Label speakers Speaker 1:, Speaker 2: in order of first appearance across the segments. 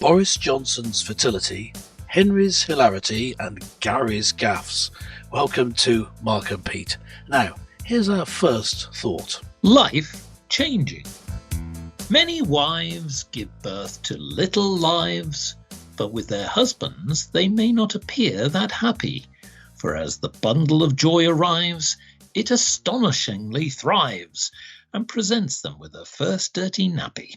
Speaker 1: Boris Johnson's Fertility, Henry's Hilarity, and Gary's Gaffes. Welcome to Mark and Pete. Now, here's our first thought.
Speaker 2: Life changing. Many wives give birth to little lives, but with their husbands they may not appear that happy, for as the bundle of joy arrives, it astonishingly thrives, and presents them with a first dirty nappy.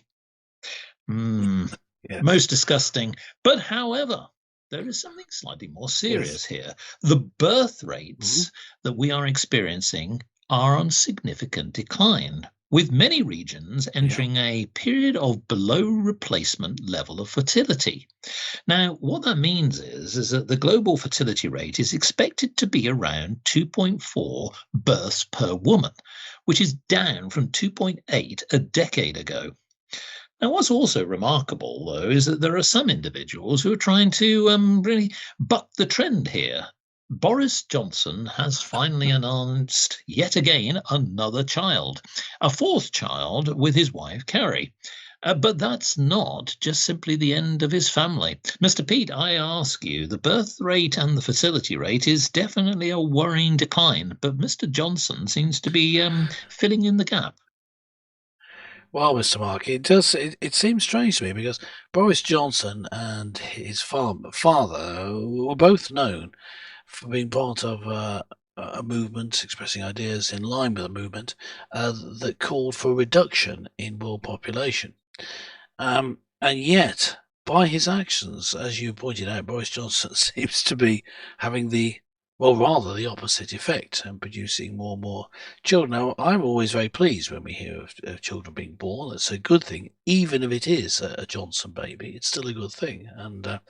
Speaker 1: Yes.
Speaker 2: Most disgusting. But however, there is something slightly more serious here. The birth rates that we are experiencing are on significant decline, with many regions entering a period of below replacement level of fertility. Now, what that means is that the global fertility rate is expected to be around 2.4 births per woman, which is down from 2.8 a decade ago. Now, what's also remarkable, though, is that there are some individuals who are trying to really buck the trend here. Boris Johnson has finally announced yet again another child, a fourth child with his wife, Carrie. But that's not just simply the end of his family. Mr. Pete, I ask you, the birth rate and the fertility rate is definitely a worrying decline, but Mr. Johnson seems to be filling in the gap.
Speaker 1: Well, Mr. Mark, it seems strange to me because Boris Johnson and his father were both known for being part of a movement expressing ideas in line with a movement that called for a reduction in world population. And yet, by his actions, as you pointed out, Boris Johnson seems to be having the opposite effect and producing more and more children. Now, I'm always very pleased when we hear of children being born. It's a good thing, even if it is a Johnson baby. It's still a good thing, and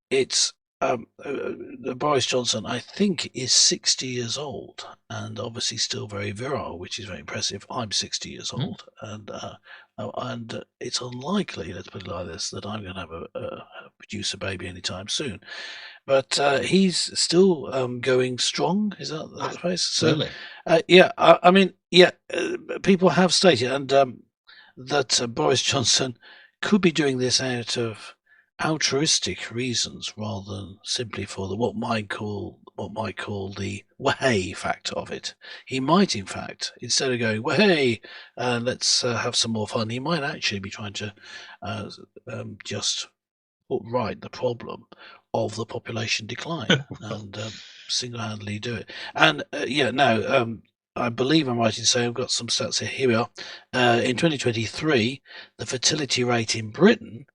Speaker 1: it's Boris Johnson, I think, is 60 years old and obviously still very virile, which is very impressive. I'm 60 years old, and it's unlikely, let's put it like this, that I'm going to have produce a baby anytime soon. But he's still going strong. Is that the phrase? So, people have stated that Boris Johnson could be doing this out of altruistic reasons rather than simply for the what might call the way factor of it. He might, in fact, instead of going way, let's have some more fun, he might actually be trying to just put right the problem of the population decline and single-handedly do it. And I believe I'm right in saying I've got some stats here. Here we are. In 2023, the fertility rate in Britain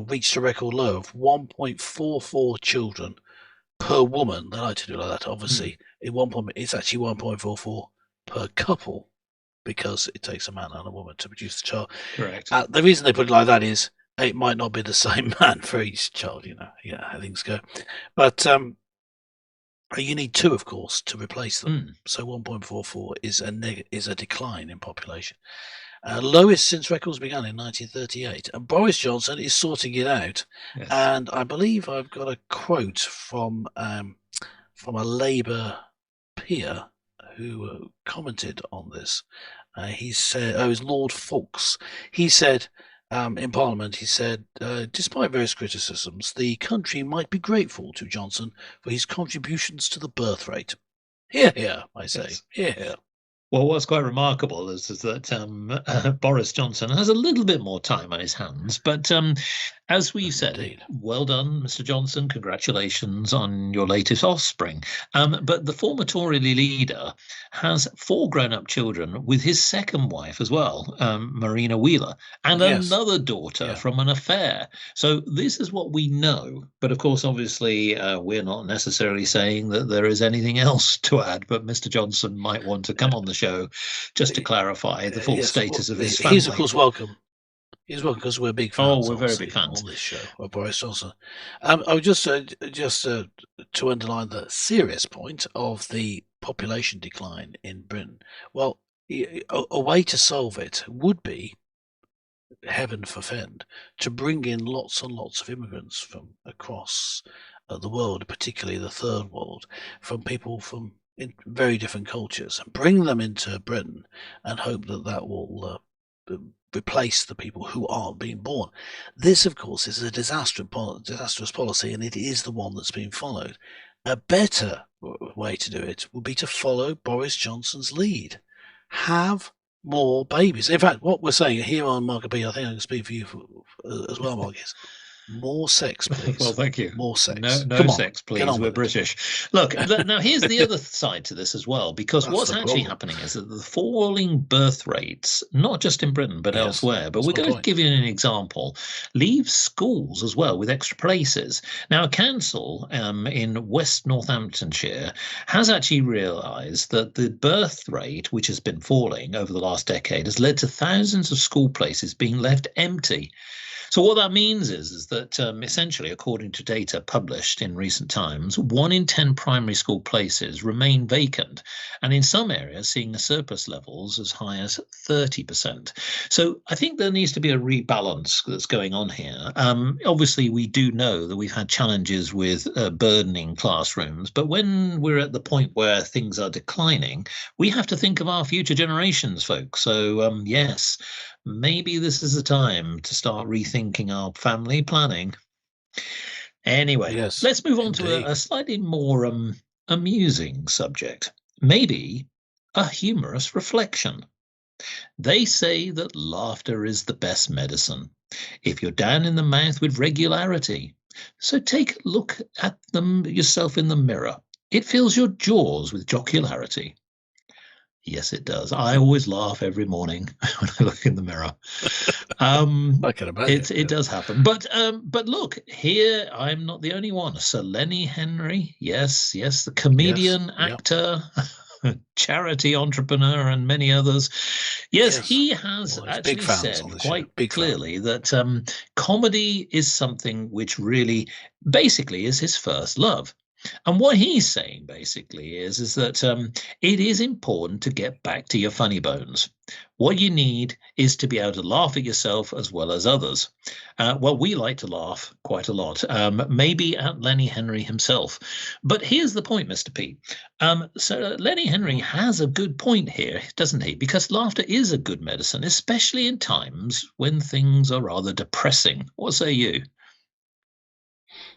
Speaker 1: reached a record low of 1.44 children per woman. They like to do it like that, obviously. It's actually 1.44 per couple because it takes a man and a woman to produce the child.
Speaker 2: Correct.
Speaker 1: The reason they put it like that is it might not be the same man for each child, how things go. But you need two, of course, to replace them. So 1.44 is a decline in population. Lowest since records began in 1938. And Boris Johnson is sorting it out. Yes. And I believe I've got a quote from a Labour peer who commented on this. He said, it was Lord Fawkes. He said, in Parliament, he said, despite various criticisms, the country might be grateful to Johnson for his contributions to the birth rate. Hear, hear, I say. Yes. Hear, hear.
Speaker 2: Well, what's quite remarkable is that Boris Johnson has a little bit more time on his hands. But as we've said, well done, Mr. Johnson. Congratulations on your latest offspring. But the former Tory leader has 4 grown-up children with his second wife as well, Marina Wheeler, and another daughter from an affair. So this is what we know. But of course, obviously, we're not necessarily saying that there is anything else to add. But Mr. Johnson might want to come on the show just to clarify the full status of his family.
Speaker 1: He's, of course, welcome. He's welcome because we're big fans.
Speaker 2: Oh, we're very big fans
Speaker 1: on this show of Boris Johnson. I would just to underline the serious point of the population decline in Britain. Well, a way to solve it would be, heaven forfend, to bring in lots and lots of immigrants from across the world, particularly the third world, from people from in very different cultures, and bring them into Britain and hope that will replace the people who aren't being born. This, of course, is a disastrous policy, and it is the one that's being followed. A better way to do it would be to follow Boris Johnson's lead. Have more babies. In fact, what we're saying here on Market B, I think I can speak for you as well, Mark, is more sex,
Speaker 2: Well,
Speaker 1: please.
Speaker 2: thank you.
Speaker 1: More
Speaker 2: No,
Speaker 1: sex.
Speaker 2: no
Speaker 1: Come on,
Speaker 2: sex,
Speaker 1: get
Speaker 2: please.
Speaker 1: on
Speaker 2: We're
Speaker 1: with
Speaker 2: British. Look, now here's the
Speaker 1: it.
Speaker 2: other side to this as well, because
Speaker 1: That's
Speaker 2: what's
Speaker 1: the
Speaker 2: actually
Speaker 1: problem.
Speaker 2: happening is that the falling birth rates, not just in Britain but
Speaker 1: Yes,
Speaker 2: elsewhere, but
Speaker 1: that's
Speaker 2: we're
Speaker 1: my
Speaker 2: going to
Speaker 1: point.
Speaker 2: give you an example, leave schools as well with extra places. Now, a council in West Northamptonshire has actually realised that the birth rate, which has been falling over the last decade, has led to thousands of school places being left empty. So what that means is that essentially, according to data published in recent times, 1 in 10 primary school places remain vacant, and in some areas seeing surplus levels as high as 30%. So I think there needs to be a rebalance that's going on here. Obviously, we do know that we've had challenges with burdening classrooms, but when we're at the point where things are declining, we have to think of our future generations, folks. So yes, maybe this is the time to start rethinking our family planning. Anyway,
Speaker 1: Yes,
Speaker 2: let's move on to
Speaker 1: indeed.
Speaker 2: a slightly more amusing subject. Maybe a humorous reflection. They say that laughter is the best medicine if you're down in the mouth with regularity. So take a look at them yourself in the mirror. It fills your jaws with jocularity. Yes, it does. I always laugh every morning when I look in the mirror.
Speaker 1: I can imagine.
Speaker 2: It does happen, but look here. I'm not the only one. Sir Lenny Henry, yes, the
Speaker 1: Yes,
Speaker 2: comedian,
Speaker 1: yeah,
Speaker 2: actor, charity entrepreneur, and many others. Yes,
Speaker 1: yes.
Speaker 2: he has
Speaker 1: Always big
Speaker 2: actually
Speaker 1: fans on
Speaker 2: said
Speaker 1: the show.
Speaker 2: quite
Speaker 1: Big fan.
Speaker 2: clearly that comedy is something which really, basically, is his first love. And what he's saying basically is that it is important to get back to your funny bones. What you need is to be able to laugh at yourself as well as others. Well, we like to laugh quite a lot, maybe at Lenny Henry himself. But here's the point, Mr. P. So Lenny Henry
Speaker 1: Mm.
Speaker 2: has a good point here, doesn't he? Because laughter is a good medicine, especially in times when things are rather depressing. What say you?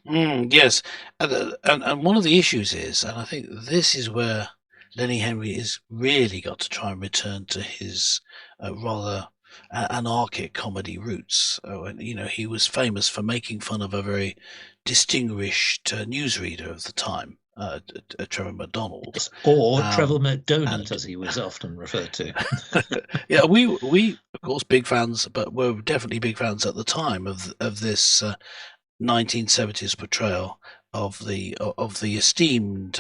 Speaker 1: Yes, and one of the issues is, and I think this is where Lenny Henry is really got to try and return to his rather anarchic comedy roots. He was famous for making fun of a very distinguished newsreader of the time, Trevor McDonald,
Speaker 2: Yes, or Trevor
Speaker 1: um,
Speaker 2: McDonald,
Speaker 1: and
Speaker 2: as he was often referred to.
Speaker 1: yeah, we of course big fans, but we're definitely big fans at the time of this 1970s portrayal of the esteemed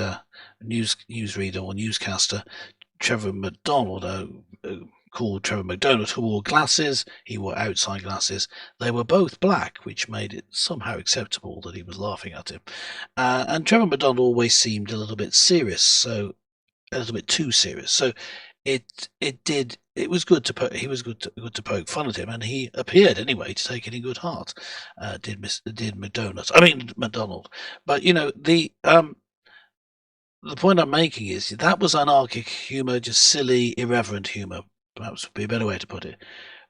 Speaker 1: newsreader or newscaster Trevor McDonald, called Trevor McDonald, who wore glasses. He wore outside glasses. They were both black, which made it somehow acceptable that he was laughing at him. And Trevor McDonald always seemed a little bit serious, so a little bit too serious. So it was good to he was good to poke fun at him, and he appeared anyway to take it in good heart. Did McDonald? I mean McDonald. But the point I'm making is that was anarchic humor, just silly, irreverent humor. Perhaps would be a better way to put it.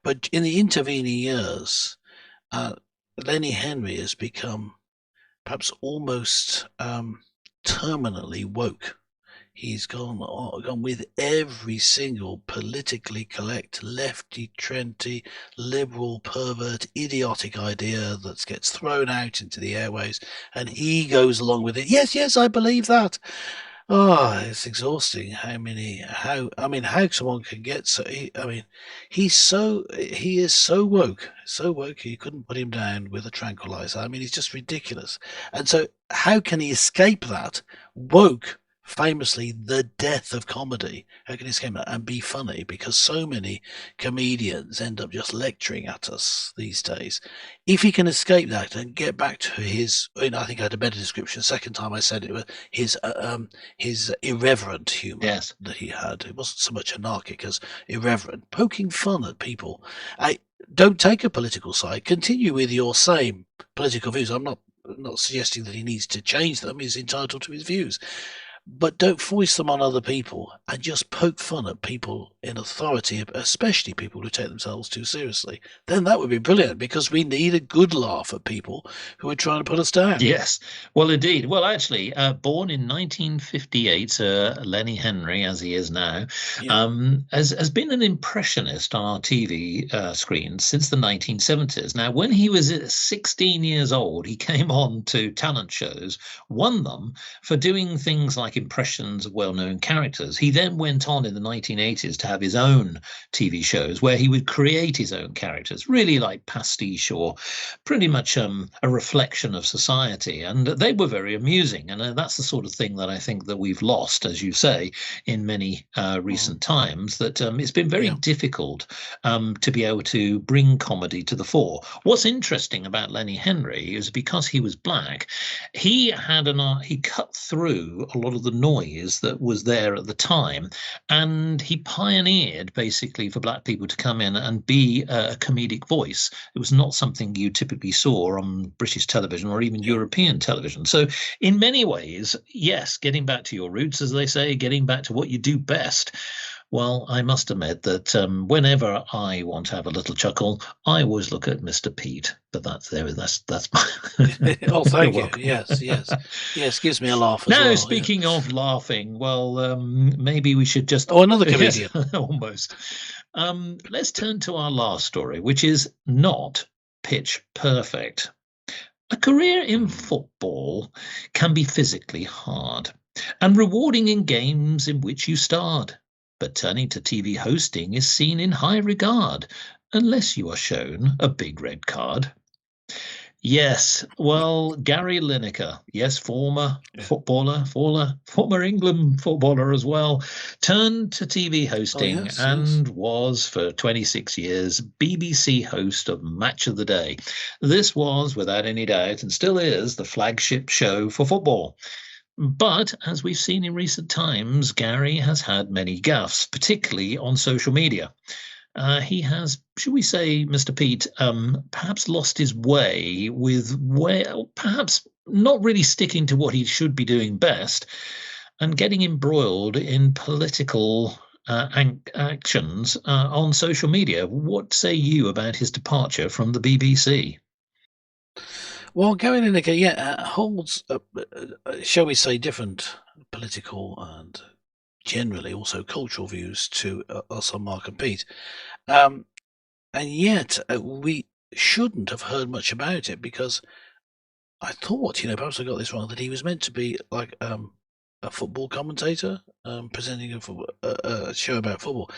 Speaker 1: But in the intervening years, uh, Lenny Henry has become perhaps almost terminally woke. He's gone with every single politically correct, lefty, trendy, liberal, pervert, idiotic idea that gets thrown out into the airways, and he goes along with it. Yes, yes, I believe that. Oh, it's exhausting. How someone can get so. He is so woke. You couldn't put him down with a tranquilizer. I mean, he's just ridiculous. And so, how can he escape that? Woke, famously, the death of comedy. How can he escape that and be funny? Because so many comedians end up just lecturing at us these days. If he can escape that and get back to I think I had a better description. Second time I said it was his irreverent humor
Speaker 2: Yes.
Speaker 1: that he had. It wasn't so much anarchic as irreverent, poking fun at people. I don't take a political side. Continue with your same political views. I'm not suggesting that he needs to change them. He's entitled to his views. but don't foist them on other people and just poke fun at people in authority, especially people who take themselves too seriously. Then that would be brilliant because we need a good laugh at people who are trying to put us down.
Speaker 2: Yes, well, indeed. Well, actually, born in 1958, Lenny Henry, as he is now,
Speaker 1: Yeah.
Speaker 2: has been an impressionist on our TV screens since the 1970s. Now, when he was 16 years old, he came on to talent shows, won them for doing things like impressions of well-known characters. He then went on in the 1980s to have his own TV shows where he would create his own characters, really like pastiche or pretty much a reflection of society, and they were very amusing. And that's the sort of thing that I think that we've lost, as you say, in many
Speaker 1: Mhm.
Speaker 2: recent times. That it's been very
Speaker 1: Yeah.
Speaker 2: difficult to be able to bring comedy to the fore. What's interesting about Lenny Henry is because he was black, he cut through a lot of the noise that was there at the time, and he pioneered basically for black people to come in and be a comedic voice. It was not something you typically saw on British television or even
Speaker 1: Yeah.
Speaker 2: European television. So, in many ways, yes, getting back to your roots, as they say, getting back to what you do best. Well, I must admit that whenever I want to have a little chuckle, I always look at Mr. Pete. But that's there. That's
Speaker 1: Oh,
Speaker 2: you're
Speaker 1: thank you.
Speaker 2: welcome.
Speaker 1: Yes, yes, yes. Gives me a laugh as
Speaker 2: Now,
Speaker 1: well. Yeah.
Speaker 2: speaking of laughing, well, maybe we should just
Speaker 1: Oh, another
Speaker 2: yes,
Speaker 1: comedian.
Speaker 2: almost. Let's turn to our last story, which is not pitch perfect. A career in
Speaker 1: Mm.
Speaker 2: football can be physically hard and rewarding in games in which you starred. But turning to TV hosting is seen in high regard unless you are shown a big red card. Yes, well, Gary Lineker, yes, former
Speaker 1: Yeah.
Speaker 2: footballer, former England footballer as well, turned to TV
Speaker 1: Oh,
Speaker 2: hosting
Speaker 1: yes, yes.
Speaker 2: and was for 26 years BBC host of Match of the Day. This was, without any doubt, and still is, the flagship show for football. But as we've seen in recent times, Gary has had many gaffes, particularly on social media. He has, should we say, Mr. Pete, perhaps lost his way with perhaps not really sticking to what he should be doing best and getting embroiled in political actions on social media. What say you about his departure from the BBC?
Speaker 1: Well, Gary Lineker, yeah, holds, shall we say, different political and generally also cultural views to us on Mark and Pete. Um, and yet we shouldn't have heard much about it because I thought, perhaps I got this wrong, that he was meant to be like a football commentator, presenting a show about football,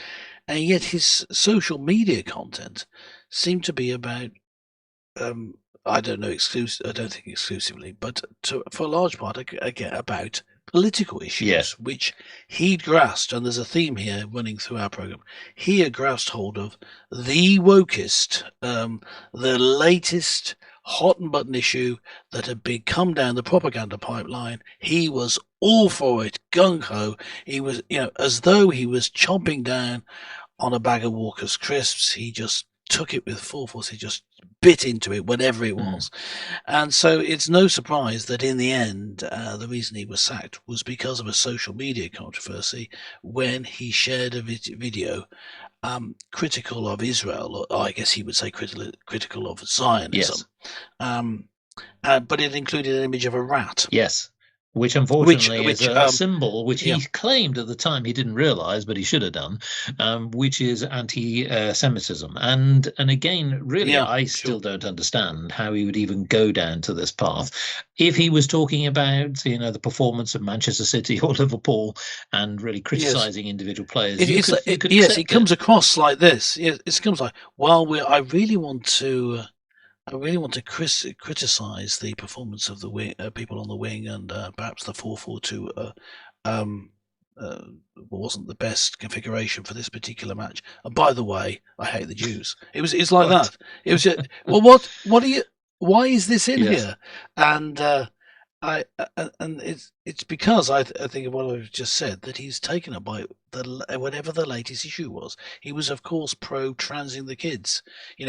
Speaker 1: and yet his social media content seemed to be about um, I don't know, I don't think exclusively, but for a large part, again, about political
Speaker 2: Yeah.
Speaker 1: issues, which he'd grasped, and there's a theme here running through our program. He had grasped hold of the wokest, the latest hot and button issue that had been come down the propaganda pipeline. He was all for it, gung ho. He was, as though he was chomping down on a bag of Walker's crisps. He just took it with full force. He just bit into it, whatever it
Speaker 2: Mm.
Speaker 1: was. And so it's no surprise that in the end, the reason he was sacked was because of a social media controversy when he shared a video critical of Israel, or I guess he would say critical of
Speaker 2: Yes.
Speaker 1: Zionism. Um, but it included an image of a rat,
Speaker 2: Yes, which
Speaker 1: which,
Speaker 2: unfortunately is
Speaker 1: which,
Speaker 2: a symbol which
Speaker 1: yeah,
Speaker 2: he claimed at the time he didn't realize, but he should have done, which is anti-Semitism. And again, really,
Speaker 1: yeah,
Speaker 2: I
Speaker 1: sure,
Speaker 2: still don't understand how he would even go down to this path. If he was talking about, the performance of Manchester City or Liverpool and really
Speaker 1: yes.
Speaker 2: criticizing individual players,
Speaker 1: It,
Speaker 2: you
Speaker 1: it's
Speaker 2: could you
Speaker 1: it,
Speaker 2: could
Speaker 1: yes, it
Speaker 2: accept it.
Speaker 1: comes across like this. It comes like, well, I really want to criticize the performance of the wing, people on the wing, and perhaps the 4-4-2 um, uh, wasn't the best configuration for this particular match. And by the way, I hate the Jews. It's like
Speaker 2: What?
Speaker 1: that. It was just, well, what are you? Why is this in
Speaker 2: Yes.
Speaker 1: here? And and it's because I think of what I've just said that he's taken up by whatever the latest issue was. He was, of course, pro transing the kids.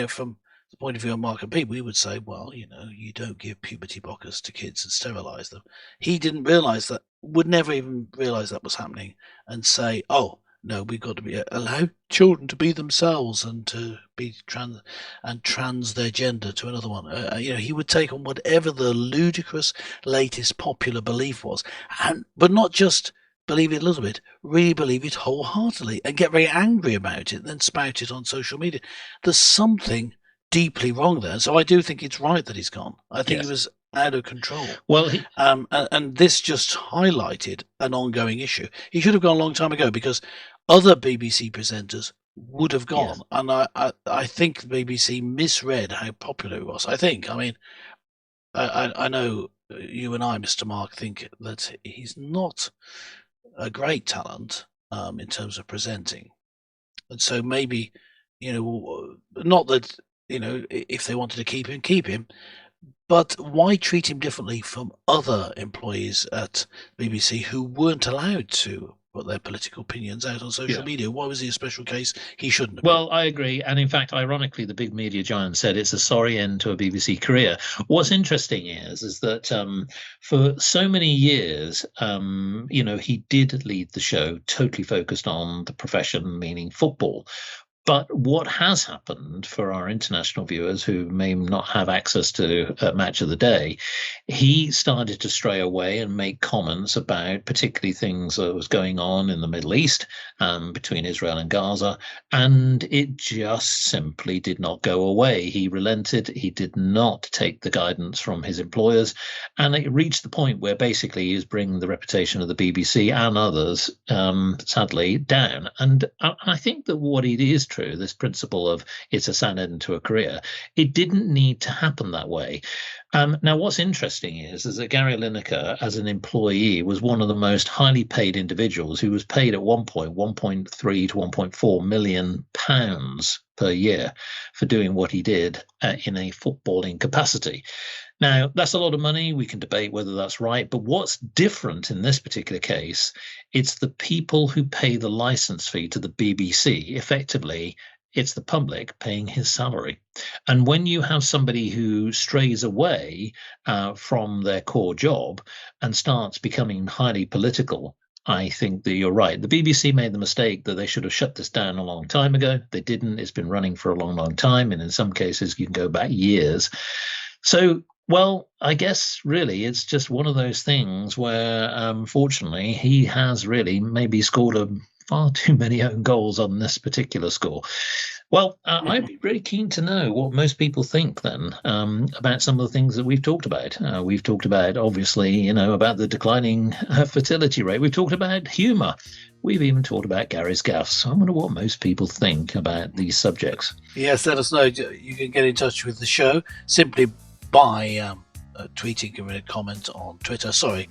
Speaker 1: From the point of view of Mark and Pete, we would say, well, you don't give puberty blockers to kids and sterilize them. He didn't realize that would never even realise that was happening and say, "Oh no, we've got to be allow children to be themselves and to be trans their gender to another one." He would take on whatever the ludicrous latest popular belief was, but not just believe it a little bit, really believe it wholeheartedly and get very angry about it, and then spout it on social media. There's something deeply wrong there. So I do think it's right that he's gone. I think he
Speaker 2: Yes.
Speaker 1: was out of control.
Speaker 2: Well,
Speaker 1: And this just highlighted an ongoing issue. He should have gone a long time ago because other BBC presenters would have
Speaker 2: yes.
Speaker 1: gone. And I think the BBC misread how popular he was. I think. I mean, I know you and I, Mr. Mark, think that he's not a great talent in terms of presenting. And so maybe, not that, if they wanted to keep him, but why treat him differently from other employees at BBC who weren't allowed to put their political opinions out on social
Speaker 2: Yeah.
Speaker 1: media? Why was he a special case? He shouldn't have been.
Speaker 2: Well, I agree. And in fact, ironically, the big media giant said it's a sorry end to a BBC career. What's interesting is that for so many years, he did lead the show totally focused on the profession, meaning football. But what has happened for our international viewers who may not have access to Match of the Day, he started to stray away and make comments about particularly things that was going on in the Middle East between Israel and Gaza. And it just simply did not go away. He relented. He did not take the guidance from his employers. And it reached the point where basically he is bringing the reputation of the BBC and others, sadly, down. And I think that what it is true, this principle of it's a sad end to a career, it didn't need to happen that way. Now, what's interesting is that Gary Lineker, as an employee, was one of the most highly paid individuals who was paid at one point 1.3 to 1.4 million pounds per year for doing what he did in a footballing capacity. Now, that's a lot of money. We can debate whether that's right. But what's different in this particular case, it's the people who pay the license fee to the BBC. Effectively, it's the public paying his salary. And when you have somebody who strays away from their core job and starts becoming highly political, I think that you're right. The BBC made the mistake that they should have shut this down a long time ago. They didn't. It's been running for a long, long time. And in some cases, you can go back years. So, well, I guess really it's just one of those things where, fortunately, he has really maybe scored far too many own goals on this particular score. Well, I'd be really keen to know what most people think then about some of the things that we've talked about. We've talked about, obviously, about the declining fertility rate. We've talked about humour. We've even talked about Gary's gaffes. I wonder what most people think about these subjects.
Speaker 1: Yes, let us know. You can get in touch with the show simply by tweeting, giving a comment on Twitter. Sorry,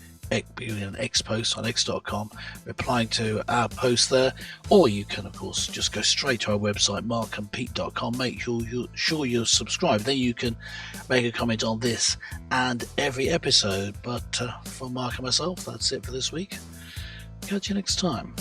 Speaker 1: giving an X post on x.com, replying to our post there, or you can of course just go straight to our website markandpete.com. Make sure you're subscribed, then you can make a comment on this and every episode. But for Mark and myself, that's it for this week. Catch you next time.